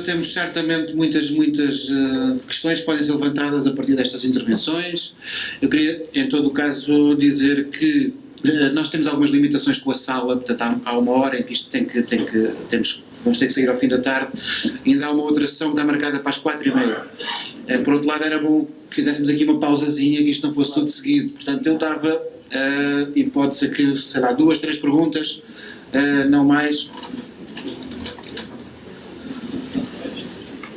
Temos certamente muitas questões que podem ser levantadas a partir destas intervenções. Eu queria, em todo o caso, dizer que nós temos algumas limitações com a sala, portanto há uma hora em que isto vamos ter que sair ao fim da tarde, e ainda há uma outra sessão que está marcada para as 4h30. Por outro lado, era bom que fizéssemos aqui uma pausazinha, que isto não fosse tudo seguido. Portanto, eu estava, e pode ser que, sei lá, 2, 3 perguntas, não mais.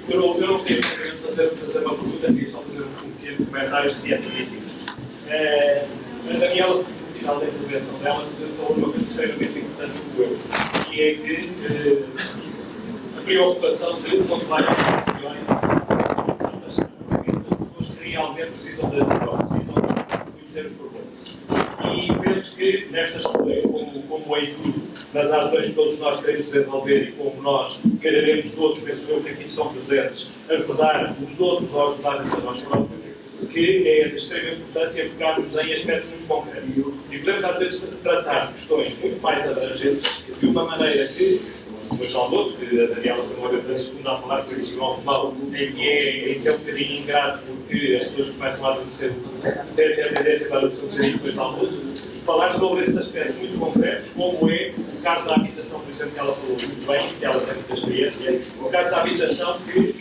Eu não queria fazer uma pergunta, queria só fazer um pequeno comentário, se é permitido. A Daniela, no final da intervenção dela, falou uma coisa extremamente importante do eu, que é que a preocupação de controlar as pessoas que realmente precisam de ajuda, precisam de conhecer os problemas. E penso que nestas questões, como em tudo, nas ações que todos nós queremos desenvolver e como nós quereremos todos, penso eu, que aqui estão presentes, ajudar os outros a ajudar-nos a nós próprios, que é de extrema importância focarmos em aspectos muito concretos. E podemos às vezes tratar de questões muito mais abrangentes de uma maneira que, depois do almoço, que a Daniela foi uma vez da segunda a falar, por isso João Paulo, em que é um bocadinho ingrato porque as pessoas começam a adormecer, ter a tendência para adormecer depois do almoço, falar sobre esses aspectos muito concretos, como é o caso da habitação, por exemplo, que ela falou muito bem, que ela tem muita experiência, o caso da habitação que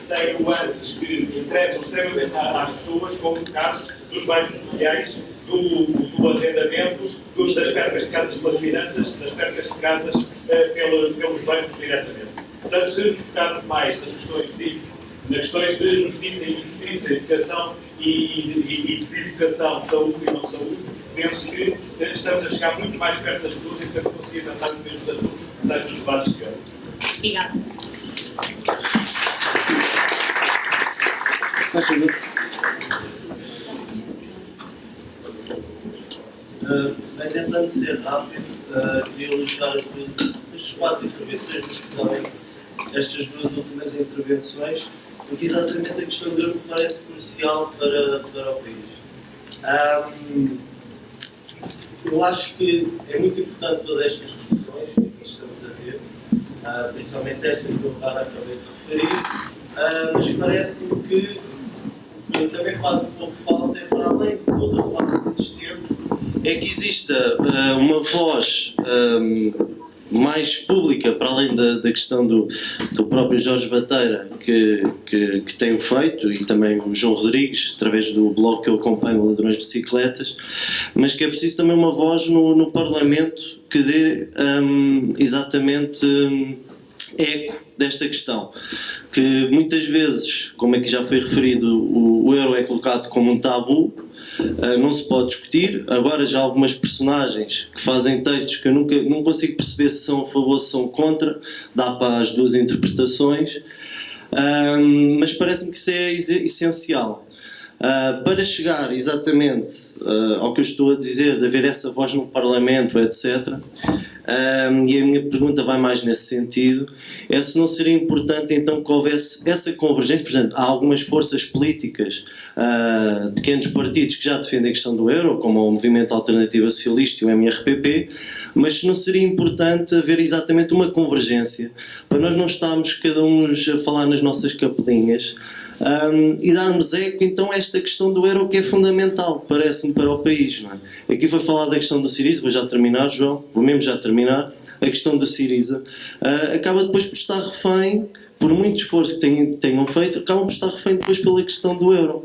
tem nuances que interessam extremamente às pessoas, como o caso dos bens sociais, do arrendamento, das percas de casas pelas finanças, das percas de casas pelos bancos diretamente. Portanto, se nos focarmos mais nas questões disso, nas questões de justiça e injustiça, educação e deseducação, saúde e não saúde, penso que estamos a chegar muito mais perto das pessoas e que temos conseguido tratar os mesmos assuntos durante os debates de hoje. Obrigada. Tentando ser rápido, queria elogiar as 4 intervenções, mas especialmente estas 2 últimas intervenções, porque exatamente a questão do euro me parece crucial para o país. Eu acho que é muito importante todas estas discussões que aqui estamos a ter, principalmente esta que eu acabei de referir, mas parece-me que também faz um pouco falta, para além de toda a parte existente, é que exista uma voz mais pública, para além da questão do próprio Jorge Bateira, que tem o feito, e também o João Rodrigues, através do blog que eu acompanho, Ladrões de Bicicletas, mas que é preciso também uma voz no Parlamento que dê exatamente eco desta questão, que muitas vezes, como aqui já foi referido, o euro é colocado como um tabu, não se pode discutir. Agora já há algumas personagens que fazem textos que eu não consigo perceber se são a favor ou se são contra, dá para as 2 interpretações, mas parece-me que isso é essencial. Para chegar exatamente ao que eu estou a dizer, de haver essa voz no Parlamento, etc., e a minha pergunta vai mais nesse sentido, é se não seria importante então que houvesse essa convergência. Por exemplo, há algumas forças políticas, pequenos partidos que já defendem a questão do euro, como o Movimento Alternativa Socialista e o MRPP, mas se não seria importante haver exatamente uma convergência, para nós não estarmos cada um a falar nas nossas capelinhas, e darmos eco então a esta questão do euro, que é fundamental, parece-me, para o país, não é? Aqui foi falado da questão do Syriza, vou já terminar, João, vou mesmo já terminar. A questão do Syriza acaba depois por estar refém, por muito esforço que tenham feito, acabam por estar refém depois pela questão do euro.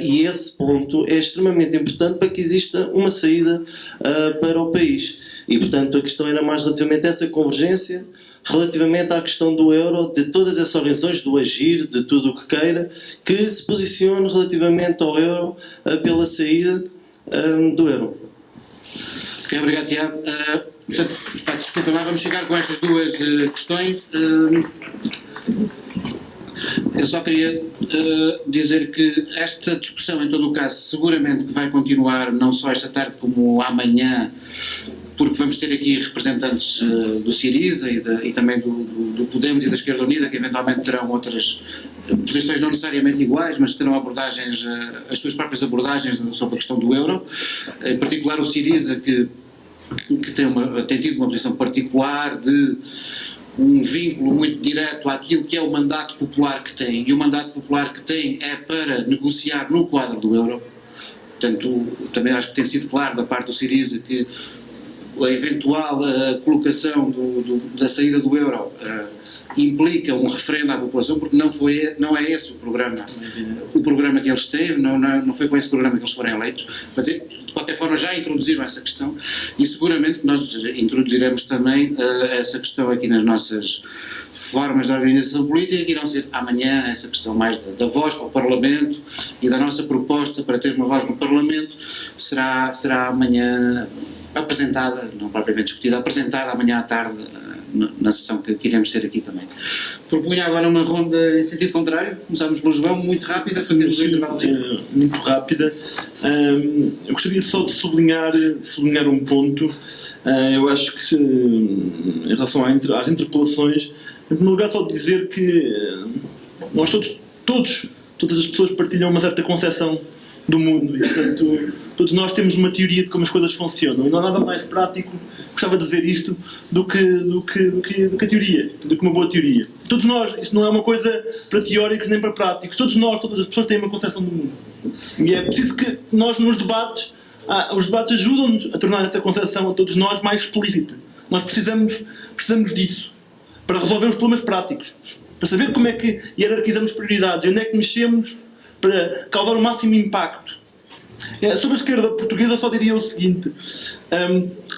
E esse ponto é extremamente importante para que exista uma saída para o país. E portanto a questão era mais relativamente a essa convergência, relativamente à questão do euro, de todas essas organizações, do Agir, de tudo o que queira, que se posicione relativamente ao euro, pela saída do euro. Ok, obrigado, Tiago. Portanto, desculpa lá, vamos chegar com estas 2 questões. Eu só queria dizer que esta discussão, em todo o caso, seguramente que vai continuar, não só esta tarde como amanhã, porque vamos ter aqui representantes do Syriza e também do Podemos e da Esquerda Unida, que eventualmente terão outras posições não necessariamente iguais, mas terão abordagens, as suas próprias abordagens sobre a questão do euro. Em particular o Syriza, que tem tido uma posição particular de um vínculo muito direto àquilo que é o mandato popular que tem, e o mandato popular que tem é para negociar no quadro do euro. Portanto, também acho que tem sido claro da parte do Syriza que a eventual colocação da saída do euro implica um referendo à população, porque não é esse o programa que eles têm, não foi com esse programa que eles foram eleitos, mas de qualquer forma já introduziram essa questão, e seguramente que nós introduziremos também essa questão aqui nas nossas formas de organização política, que irão ser amanhã essa questão mais da voz para o Parlamento e da nossa proposta para ter uma voz no Parlamento será amanhã apresentada, não propriamente discutida, apresentada amanhã à tarde na sessão que iremos ter aqui também. Propunha agora uma ronda em sentido contrário, começámos pelo João, muito rápida, para termos o intervalo. Muito rápida. Eu gostaria só de sublinhar um ponto. Eu acho que em relação às interpelações, em primeiro lugar só dizer que nós todas as pessoas partilham uma certa concepção do mundo e, portanto, todos nós temos uma teoria de como as coisas funcionam e não há nada mais prático, gostava de dizer isto, do que a teoria, do que uma boa teoria. Todos nós, isto não é uma coisa para teóricos nem para práticos, todas as pessoas têm uma concepção do mundo. E é preciso que nós nos debates, os debates ajudam-nos a tornar essa concepção a todos nós mais explícita. Nós precisamos disso para resolver os problemas práticos, para saber como é que hierarquizamos prioridades, onde é que mexemos para causar o máximo impacto. Sobre a esquerda portuguesa só diria o seguinte,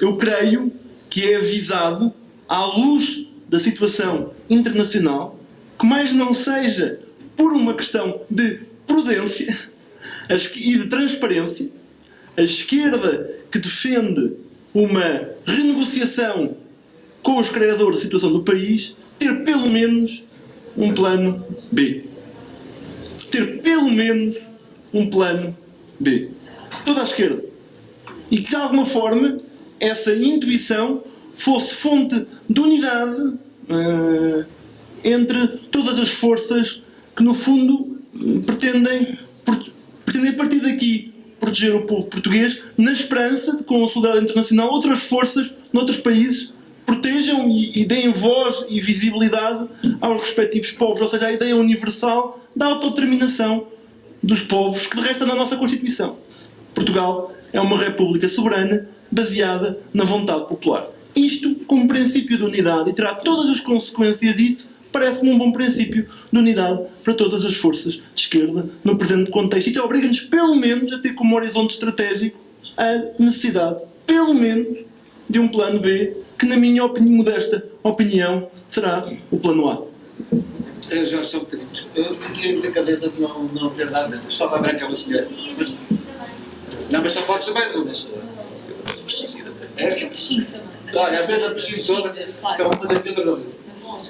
eu creio que é avisado, à luz da situação internacional, que mais não seja por uma questão de prudência e de transparência, a esquerda que defende uma renegociação com os criadores da situação do país, ter pelo menos um plano B. Ter pelo menos um plano B. Toda a esquerda. E que de alguma forma essa intuição fosse fonte de unidade entre todas as forças que no fundo pretendem a partir daqui proteger o povo português, na esperança de, com a solidariedade internacional, outras forças noutros países protejam e deem voz e visibilidade aos respectivos povos, ou seja, a ideia universal da autodeterminação dos povos, que de resto está na nossa Constituição. Portugal é uma república soberana baseada na vontade popular. Isto, como princípio de unidade, e terá todas as consequências disso, parece-me um bom princípio de unidade para todas as forças de esquerda no presente contexto. Isto obriga-nos, pelo menos, a ter como horizonte estratégico a necessidade, pelo menos, de um plano B, que, na minha modesta opinião, será o plano A. Jorge, só um bocadinho. Eu tinha delicadeza de não ter dado, só para ver aquela senhora. Mas só pode saber, não deixa. É? Eu preciso também. Olha, a mesa precisa toda, então vamos fazer aqui outra vez. Boa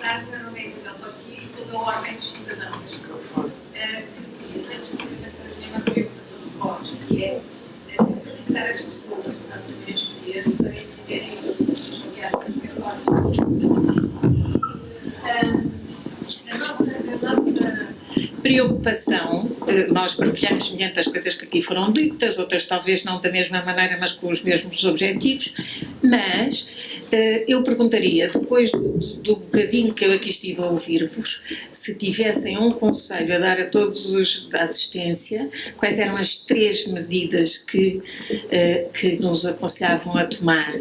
tarde, meu nome é Isabel Pati, sou da Ordem dos Cidadãos. Precisamos de uma preocupação de voz, que é capacitar as pessoas para poderem escolher, para entenderem isso, que há a nossa preocupação, nós partilhamos mediante as coisas que aqui foram ditas, outras talvez não da mesma maneira, mas com os mesmos objetivos, mas eu perguntaria, depois do bocadinho que eu aqui estive a ouvir-vos, se tivessem um conselho a dar a todos os da assistência, quais eram as 3 medidas que nos aconselhavam a tomar?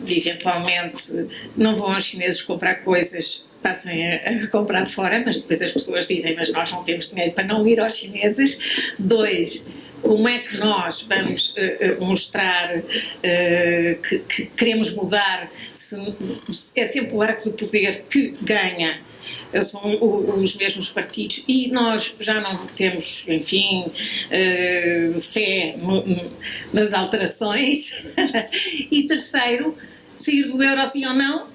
Eventualmente não vão aos chineses comprar coisas, passem a comprar fora, mas depois as pessoas dizem, mas nós não temos dinheiro para não ir aos chineses. 2, como é que nós vamos mostrar que queremos mudar, se é sempre o arco do poder que ganha, são os mesmos partidos e nós já não temos, enfim, fé nas alterações. E 3, sair do euro sim ou não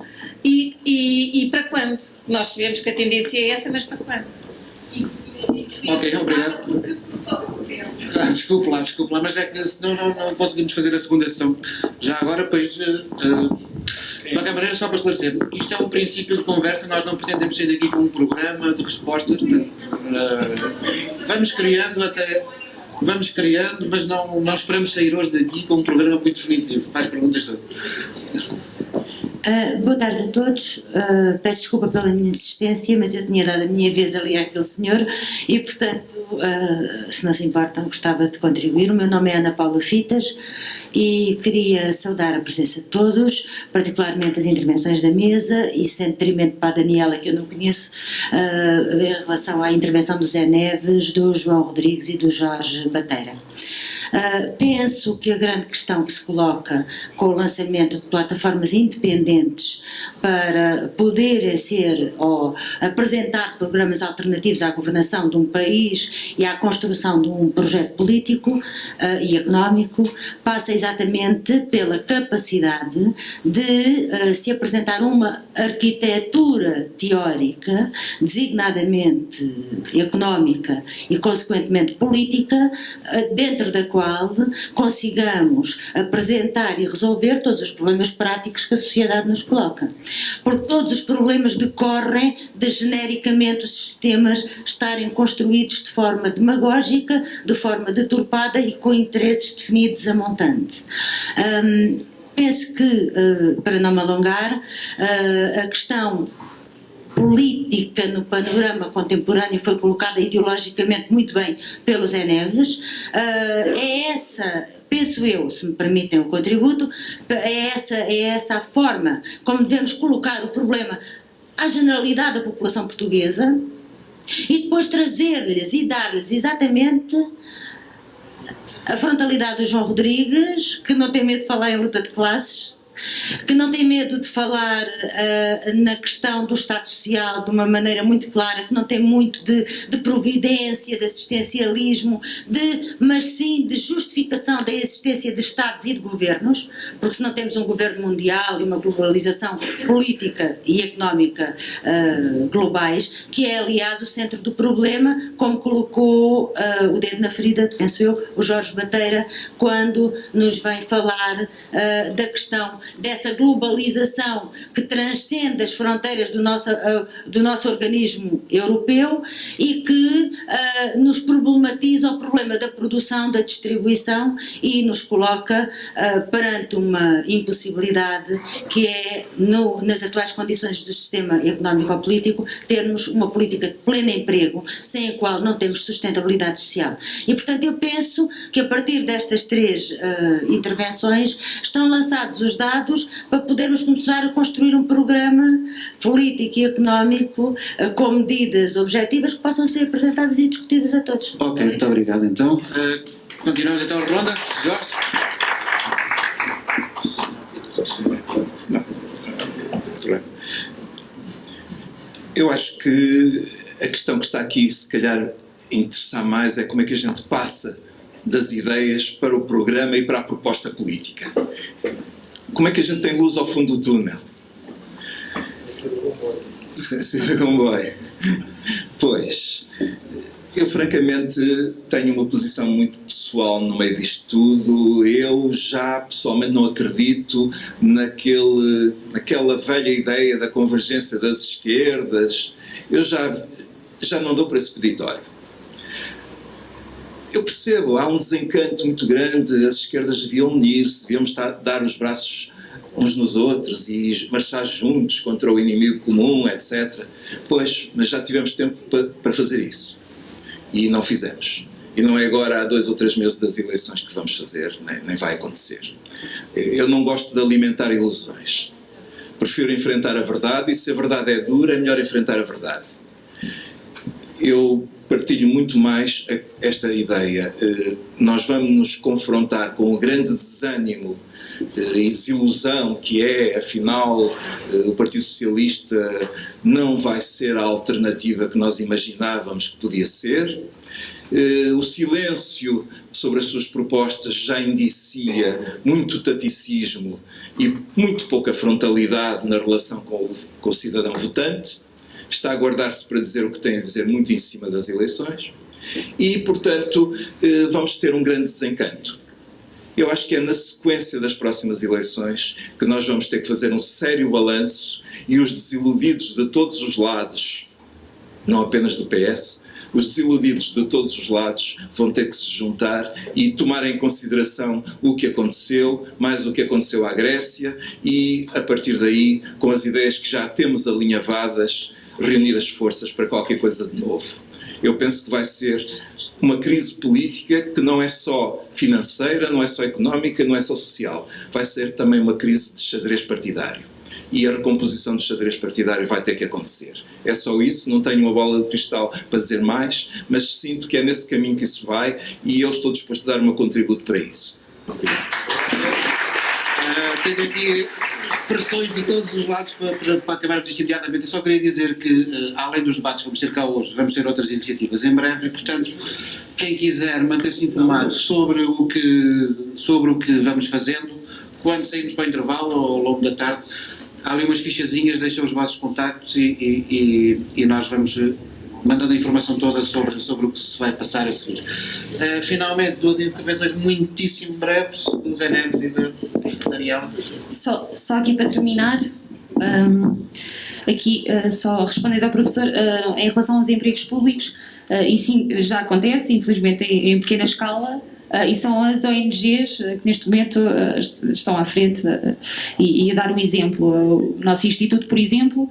e para quando? Nós sabemos que a tendência é essa, mas para quando? Ok, obrigado. Desculpe lá, mas é que senão não conseguimos fazer a segunda sessão. Já agora, pois, de qualquer maneira, só para esclarecer, isto é um princípio de conversa, nós não pretendemos sair daqui com um programa de respostas, vamos criando até vamos criando, mas não esperamos sair hoje daqui com um programa muito definitivo. Faz perguntas todas. Boa tarde a todos, peço desculpa pela minha insistência, mas eu tinha dado a minha vez ali àquele senhor e, portanto, se não se importam, gostava de contribuir. O meu nome é Ana Paula Fitas e queria saudar a presença de todos, particularmente as intervenções da mesa e, sem detrimento para a Daniela, que eu não conheço, em relação à intervenção do Zé Neves, do João Rodrigues e do Jorge Bateira. Penso que a grande questão que se coloca com o lançamento de plataformas independentes para poderem ser ou apresentar programas alternativos à governação de um país e à construção de um projeto político e económico passa exatamente pela capacidade de se apresentar uma arquitetura teórica, designadamente económica e consequentemente política, dentro da qual consigamos apresentar e resolver todos os problemas práticos que a sociedade nos coloca. Porque todos os problemas decorrem de genericamente os sistemas estarem construídos de forma demagógica, de forma deturpada e com interesses definidos a montante. Penso que, para não me alongar, a questão política no panorama contemporâneo foi colocada ideologicamente muito bem pelo Zé Neves. É essa, penso eu, se me permitem o contributo, é essa a forma como devemos colocar o problema à generalidade da população portuguesa e depois trazer-lhes e dar-lhes exatamente a frontalidade do João Rodrigues, que não tem medo de falar em luta de classes, que não tem medo de falar na questão do Estado Social de uma maneira muito clara, que não tem muito de providência, de assistencialismo, mas sim de justificação da existência de Estados e de governos, porque se não temos um governo mundial e uma globalização política e económica globais, que é aliás o centro do problema, como colocou o dedo na ferida, penso eu, o Jorge Bateira, quando nos vem falar da questão dessa globalização que transcende as fronteiras do nosso organismo europeu e que nos problematiza o problema da produção, da distribuição e nos coloca perante uma impossibilidade que é, nas atuais condições do sistema económico-político, termos uma política de pleno emprego sem a qual não temos sustentabilidade social. E, portanto, eu penso que a partir destas três intervenções estão lançados os dados para podermos começar a construir um programa político e económico com medidas objetivas que possam ser apresentadas e discutidas a todos. Ok, muito obrigado. Então, continuamos então a ronda. Jorge? Eu acho que a questão que está aqui, se calhar, a interessar mais é como é que a gente passa das ideias para o programa e para a proposta política. Como é que a gente tem luz ao fundo do túnel? Sem ser comboio. Pois, eu francamente tenho uma posição muito pessoal no meio disto tudo. Eu já pessoalmente não acredito naquela velha ideia da convergência das esquerdas. Eu já não dou para esse peditório. Eu percebo, há um desencanto muito grande, as esquerdas deviam unir-se, devíamos dar os braços uns nos outros e marchar juntos contra o inimigo comum, etc. Pois, mas já tivemos tempo para fazer isso. E não fizemos. E não é agora, há 2 ou 3 meses das eleições que vamos fazer, nem vai acontecer. Eu não gosto de alimentar ilusões. Prefiro enfrentar a verdade e se a verdade é dura, é melhor enfrentar a verdade. Eu partilho muito mais esta ideia. Nós vamos nos confrontar com o grande desânimo e desilusão que é, afinal, o Partido Socialista não vai ser a alternativa que nós imaginávamos que podia ser. O silêncio sobre as suas propostas já indicia muito taticismo e muito pouca frontalidade na relação com o cidadão votante. Está a guardar-se para dizer o que tem a dizer muito em cima das eleições e, portanto, vamos ter um grande desencanto. Eu acho que é na sequência das próximas eleições que nós vamos ter que fazer um sério balanço e os desiludidos de todos os lados, não apenas do PS, Os desiludidos de todos os lados vão ter que se juntar e tomar em consideração o que aconteceu, mais o que aconteceu à Grécia e, a partir daí, com as ideias que já temos alinhavadas, reunir as forças para qualquer coisa de novo. Eu penso que vai ser uma crise política que não é só financeira, não é só económica, não é só social. Vai ser também uma crise de xadrez partidário. E a recomposição do xadrez partidário vai ter que acontecer. É só isso, não tenho uma bola de cristal para dizer mais, mas sinto que é nesse caminho que isso vai e eu estou disposto a dar o meu contributo para isso. Tenho aqui pressões de todos os lados para acabarmos isto imediatamente. Eu só queria dizer que, além dos debates que vamos ter cá hoje, vamos ter outras iniciativas em breve e, portanto, quem quiser manter-se informado sobre o que vamos fazendo, quando saímos para o intervalo ou ao longo da tarde, há ali umas fichazinhas, deixem os vossos contactos e nós vamos mandando a informação toda sobre o que se vai passar a seguir. Finalmente, duas intervenções muitíssimo breves, do Zé Neves e da Ariel. Só aqui para terminar, só respondendo ao professor, em relação aos empregos públicos, e sim, já acontece, infelizmente em pequena escala, e são as ONGs que neste momento estão à frente e a dar um exemplo. O nosso Instituto, por exemplo,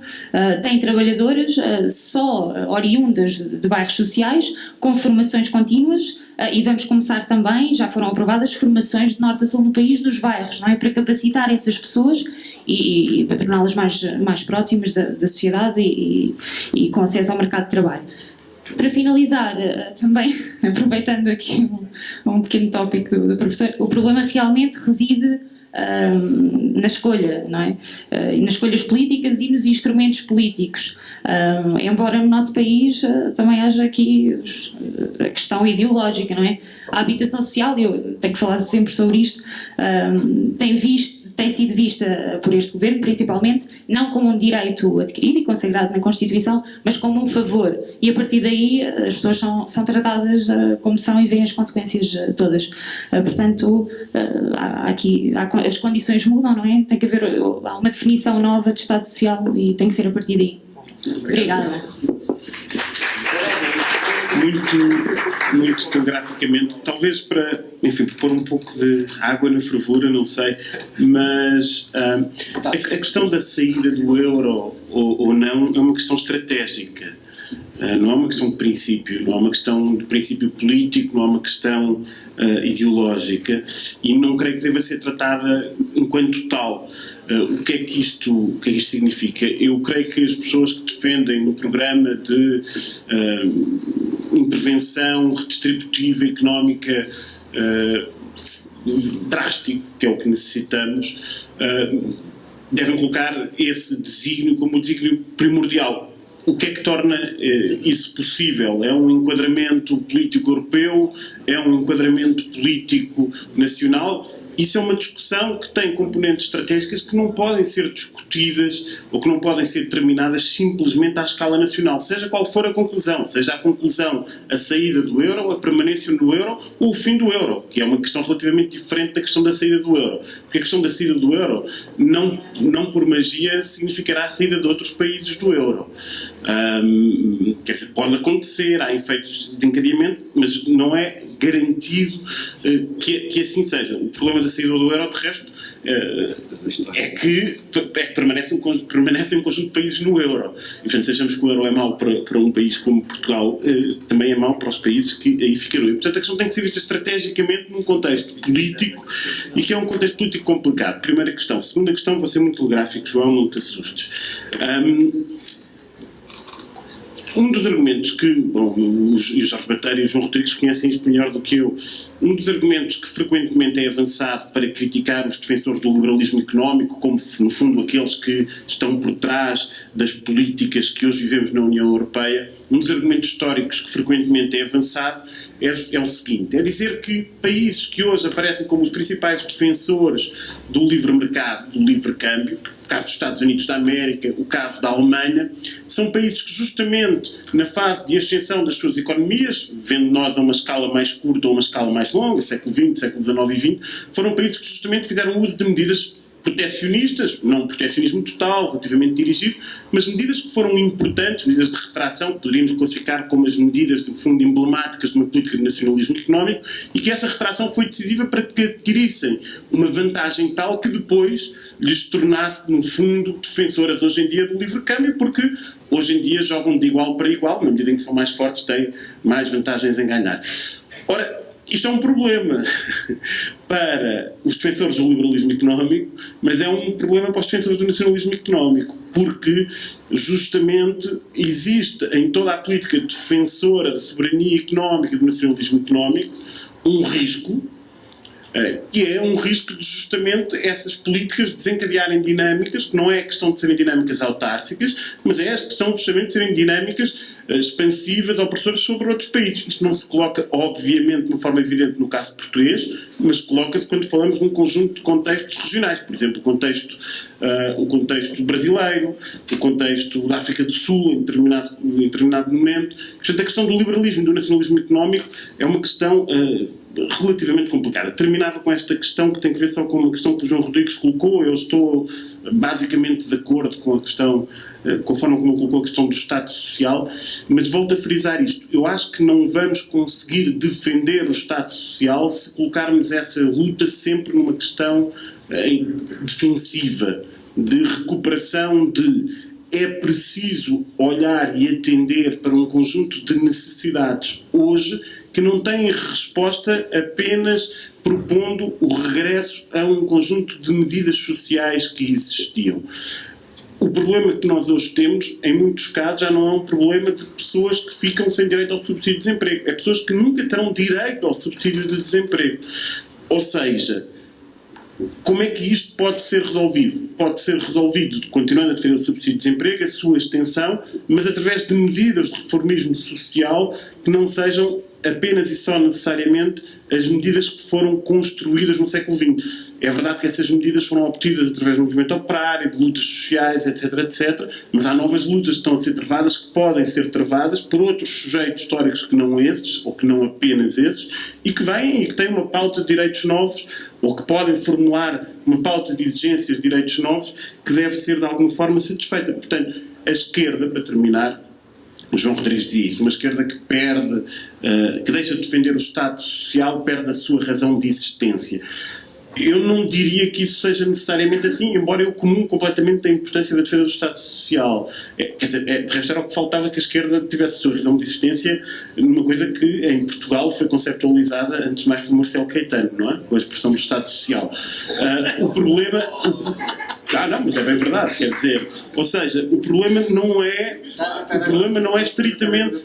tem trabalhadoras só oriundas de bairros sociais com formações contínuas e vamos começar também, já foram aprovadas formações de norte a sul no país, nos bairros, não é? Para capacitar essas pessoas e para torná-las mais próximas da sociedade e com acesso ao mercado de trabalho. Para finalizar, também aproveitando aqui um pequeno tópico do professor, o problema realmente reside na escolha, não é? E nas escolhas políticas e nos instrumentos políticos. Embora no nosso país também haja aqui a questão ideológica, não é? A habitação social, eu tenho que falar sempre sobre isto, tem sido vista por este governo, principalmente, não como um direito adquirido e consagrado na Constituição, mas como um favor. E a partir daí as pessoas são tratadas como são e veem as consequências todas. Portanto, as condições mudam, não é? Tem que haver uma definição nova de Estado Social e tem que ser a partir daí. Obrigada. Muito telegraficamente, talvez para, enfim, pôr um pouco de água na fervura, não sei, mas a questão da saída do euro ou não é uma questão estratégica, não é uma questão de princípio, não é uma questão de princípio político, não é uma questão ideológica e não creio que deva ser tratada enquanto tal. O que é que isto significa? Eu creio que as pessoas que defendem um programa de intervenção redistributiva económica drástico, que é o que necessitamos, devem colocar esse desígnio como o desígnio primordial. O que é que torna isso possível? É um enquadramento político europeu? É um enquadramento político nacional? Isso é uma discussão que tem componentes estratégicas que não podem ser discutidas ou que não podem ser determinadas simplesmente à escala nacional, seja qual for a conclusão, seja a conclusão a saída do euro, a permanência no euro ou o fim do euro, que é uma questão relativamente diferente da questão da saída do euro. Porque a questão da saída do euro não por magia significará a saída de outros países do euro. Quer dizer, pode acontecer, há efeitos de encadeamento, mas não é garantido que assim seja. O problema da saída do euro, de resto, é que permanece um conjunto de países no euro. E, portanto, se achamos que o euro é mau para um país como Portugal, também é mau para os países que aí ficaram. E, portanto, a questão tem que ser vista estrategicamente num contexto político e que é um contexto político complicado. Primeira questão. Segunda questão, vou ser muito telegráfico, João, não te assustes. Um dos argumentos que, o Jorge Bateira e o João Rodrigues conhecem isto melhor do que eu, um dos argumentos que frequentemente é avançado para criticar os defensores do liberalismo económico, como no fundo aqueles que estão por trás das políticas que hoje vivemos na União Europeia, um dos argumentos históricos que frequentemente é avançado é o seguinte, é dizer que países que hoje aparecem como os principais defensores do livre mercado, do livre câmbio, o caso dos Estados Unidos da América, o caso da Alemanha, são países que justamente na fase de ascensão das suas economias, vendo nós a uma escala mais curta ou uma escala mais longa, século XX, século XIX e XX, foram países que justamente fizeram uso de medidas protecionistas, não protecionismo total, relativamente dirigido, mas medidas que foram importantes, medidas de retração, que poderíamos classificar como as medidas, no fundo, emblemáticas de uma política de nacionalismo económico, e que essa retração foi decisiva para que adquirissem uma vantagem tal que depois lhes tornasse, no fundo, defensoras hoje em dia do livre câmbio, porque hoje em dia jogam de igual para igual, na medida em que são mais fortes, têm mais vantagens em ganhar. Ora, isto é um problema para os defensores do liberalismo económico, mas é um problema para os defensores do nacionalismo económico, porque justamente existe em toda a política defensora da soberania económica e do nacionalismo económico um risco, que é um risco de justamente essas políticas desencadearem dinâmicas, que não é a questão de serem dinâmicas autárquicas, mas é a questão justamente de serem dinâmicas expansivas, opressoras sobre outros países. Isto não se coloca, obviamente, de uma forma evidente no caso português, mas coloca-se quando falamos de um conjunto de contextos regionais. Por exemplo, o contexto brasileiro, o contexto da África do Sul, em determinado momento. Portanto, a questão do liberalismo e do nacionalismo económico é uma questão relativamente complicada. Terminava com esta questão que tem que ver só com uma questão que o João Rodrigues colocou. Eu estou basicamente de acordo com a questão, com a forma como ele colocou a questão do Estado Social, mas volto a frisar isto. Eu acho que não vamos conseguir defender o Estado Social se colocarmos essa luta sempre numa questão defensiva, de recuperação é preciso olhar e atender para um conjunto de necessidades hoje que não têm resposta apenas propondo o regresso a um conjunto de medidas sociais que existiam. O problema que nós hoje temos, em muitos casos, já não é um problema de pessoas que ficam sem direito ao subsídio de desemprego. É pessoas que nunca terão direito ao subsídio de desemprego. Ou seja, como é que isto pode ser resolvido? Pode ser resolvido continuando a defender o subsídio de desemprego, a sua extensão, mas através de medidas de reformismo social que não sejam apenas e só necessariamente as medidas que foram construídas no século XX. É verdade que essas medidas foram obtidas através do movimento operário, de lutas sociais, etc., etc., mas há novas lutas que estão a ser travadas, que podem ser travadas por outros sujeitos históricos que não esses, ou que não apenas esses, e que vêm e que têm uma pauta de direitos novos, ou que podem formular uma pauta de exigências de direitos novos que deve ser de alguma forma satisfeita. Portanto, a esquerda, para terminar, o João Rodrigues dizia isso, uma esquerda que perde, que deixa de defender o Estado Social, perde a sua razão de existência. Eu não diria que isso seja necessariamente assim, embora eu comungue completamente da importância da defesa do Estado Social. Quer dizer, de resto era o que faltava, que a esquerda tivesse a sua razão de existência numa coisa que em Portugal foi conceptualizada antes mais por Marcelo Caetano, não é? Com a expressão do Estado Social. O problema... não, mas é bem verdade, quer dizer, ou seja, o problema não é estritamente,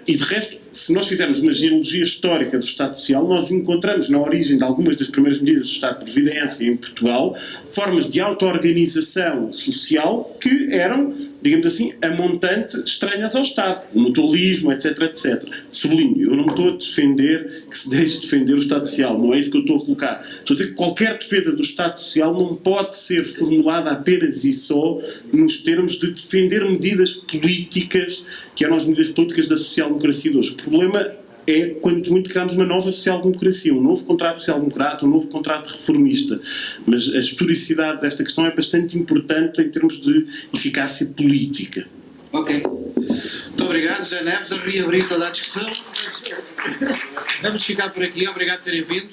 e de resto, se nós fizermos uma genealogia histórica do Estado Social, nós encontramos na origem de algumas das primeiras medidas do Estado de Previdência em Portugal formas de auto-organização social que eram, digamos assim, a montante estranhas ao Estado, o mutualismo, etc, etc. Sublinho, eu não estou a defender que se deixe de defender o Estado Social, não é isso que eu estou a colocar. Estou a dizer que qualquer defesa do Estado Social não pode ser formulada apenas e só nos termos de defender medidas políticas, que eram as medidas políticas da social-democracia de hoje. O problema é, quanto muito, criarmos uma nova social-democracia, um novo contrato social-democrata, um novo contrato reformista. Mas a historicidade desta questão é bastante importante em termos de eficácia política. Ok. Muito obrigado, José Neves. Eu queria abrir toda a discussão, mas vamos ficar por aqui. Obrigado por terem vindo.